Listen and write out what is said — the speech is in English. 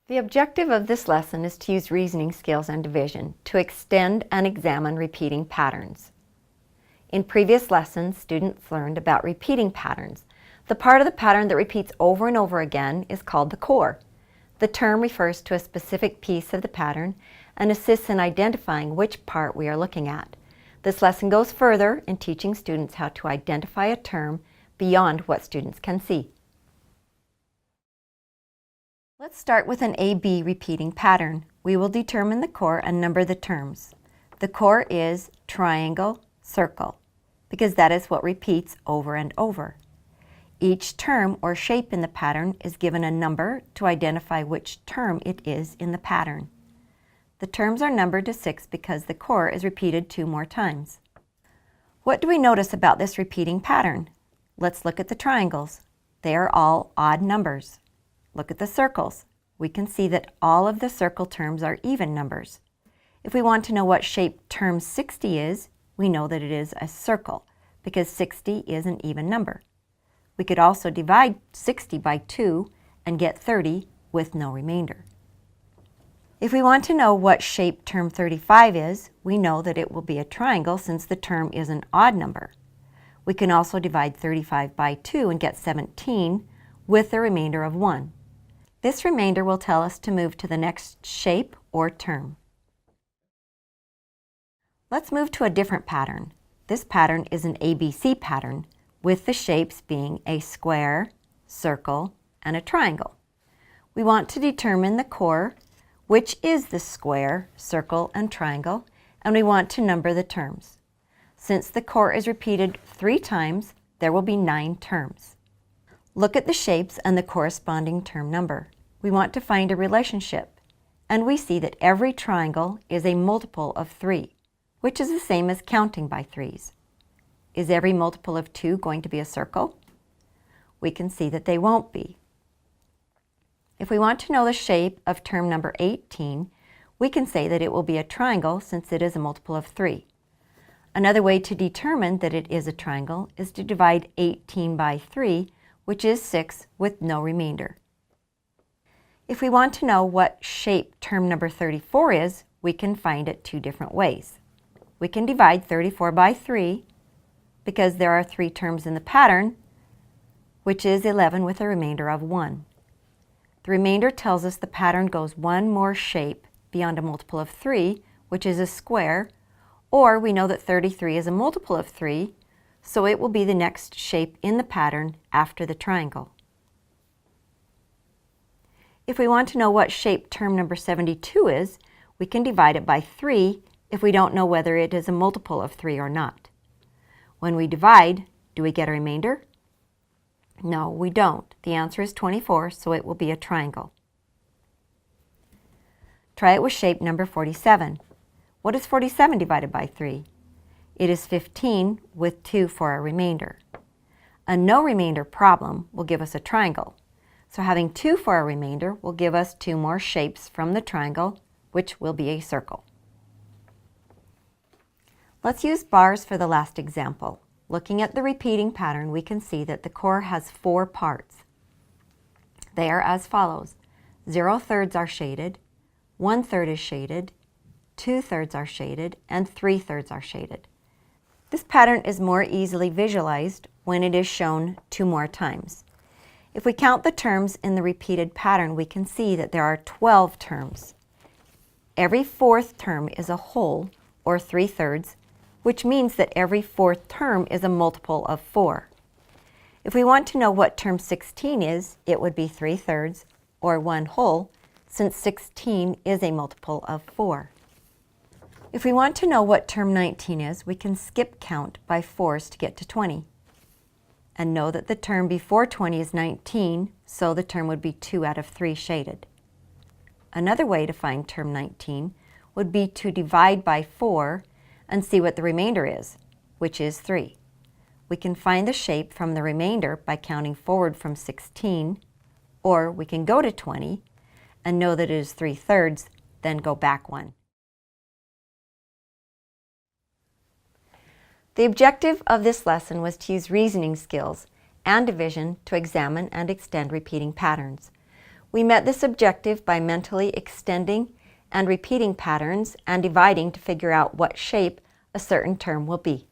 The objective of this lesson is to use reasoning skills and division to extend and examine repeating patterns. In previous lessons, students learned about repeating patterns. The part of the pattern that repeats over and over again is called the core. The term refers to a specific piece of the pattern and assists in identifying which part we are looking at. This lesson goes further in teaching students how to identify a term beyond what students can see. Let's start with an AB repeating pattern. We will determine the core and number the terms. The core is triangle, circle, because that is what repeats over and over. Each term or shape in the pattern is given a number to identify which term it is in the pattern. The terms are numbered to 6 because the core is repeated 2 more times. What do we notice about this repeating pattern? Let's look at the triangles. They are all odd numbers. Look at the circles. We can see that all of the circle terms are even numbers. If we want to know what shape term 60 is, we know that it is a circle because 60 is an even number. We could also divide 60 by 2 and get 30 with no remainder. If we want to know what shape term 35 is, we know that it will be a triangle since the term is an odd number. We can also divide 35 by 2 and get 17 with a remainder of 1. This remainder will tell us to move to the next shape or term. Let's move to a different pattern. This pattern is an ABC pattern with the shapes being a square, circle, and a triangle. We want to determine the core, which is the square, circle, and triangle, and we want to number the terms. Since the core is repeated 3 times, there will be 9 terms. Look at the shapes and the corresponding term number. We want to find a relationship, and we see that every triangle is a multiple of 3, which is the same as counting by 3s. Is every multiple of 2 going to be a circle? We can see that they won't be. If we want to know the shape of term number 18, we can say that it will be a triangle since it is a multiple of 3. Another way to determine that it is a triangle is to divide 18 by 3, which is 6 with no remainder. If we want to know what shape term number 34 is, we can find it 2 different ways. We can divide 34 by 3 because there are 3 terms in the pattern, which is 11 with a remainder of 1. The remainder tells us the pattern goes 1 more shape beyond a multiple of 3, which is a square, or we know that 33 is a multiple of 3, so it will be the next shape in the pattern after the triangle. If we want to know what shape term number 72 is, we can divide it by 3 if we don't know whether it is a multiple of 3 or not. When we divide, do we get a remainder? No, we don't. The answer is 24, so it will be a triangle. Try it with shape number 47. What is 47 divided by 3? It is 15 with 2 for a remainder. A no remainder problem will give us a triangle. So having 2 for a remainder will give us 2 more shapes from the triangle, which will be a circle. Let's use bars for the last example. Looking at the repeating pattern, we can see that the core has 4 parts. They are as follows. 0/3 are shaded, 1/3 is shaded, 2/3 are shaded, and 3/3 are shaded. This pattern is more easily visualized when it is shown 2 more times. If we count the terms in the repeated pattern, we can see that there are 12 terms. Every 4th term is a whole, or 3/3, which means that every 4th term is a multiple of 4. If we want to know what term 16 is, it would be 3/3, or 1 whole, since 16 is a multiple of 4. If we want to know what term 19 is, we can skip count by 4s to get to 20. And know that the term before 20 is 19, so the term would be 2 out of 3 shaded. Another way to find term 19 would be to divide by 4 and see what the remainder is, which is 3. We can find the shape from the remainder by counting forward from 16, or we can go to 20 and know that it is 3/3, then go back 1. The objective of this lesson was to use reasoning skills and division to examine and extend repeating patterns. We met this objective by mentally extending and repeating patterns and dividing to figure out what shape a certain term will be.